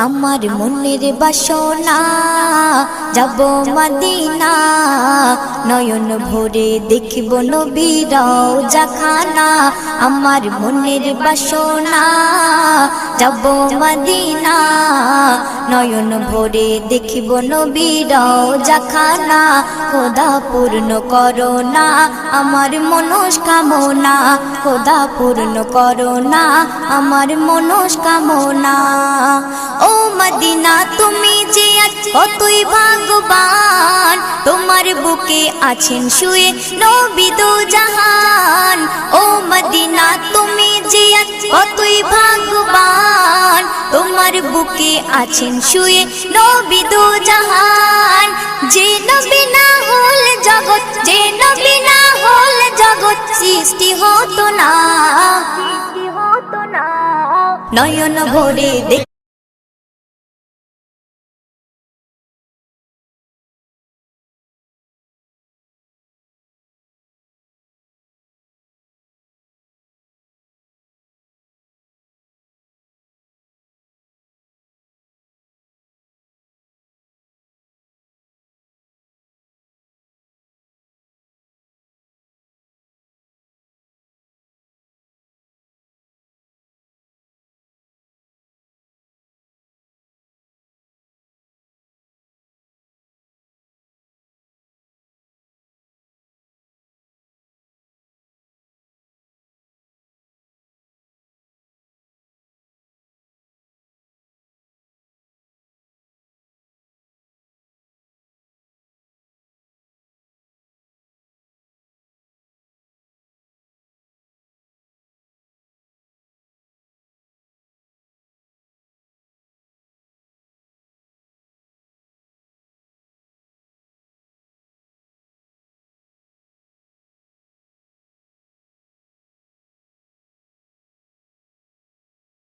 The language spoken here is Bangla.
আমার মনের বাসনা যাব মদিনা, নয়ন ভরে দেখিব নবীর রওজাখানা। আমার মনের বাসনা যাব মদিনা, নয়ন ভরে দেখিব নবীর রওজাখানা। খোদা পূর্ণ করো না আমার মনস্কামনা, খোদা পূর্ণ করো না আমার মনস্কামনা। ও মদিনা তুমি যে আজ কতই ভাগ্যবান, তোমার বুকে আছেন শুয়ে নবী দো জাহান। ও মদিনা তুমি যে আজ কতই ভাগ্যবান, তোমার বুকে আছেন শুয়ে নবী দো জাহান। যে নবী না হল জগৎ, যে নবী না হল জগৎ সৃষ্টি হতো না। নয়ন ভরে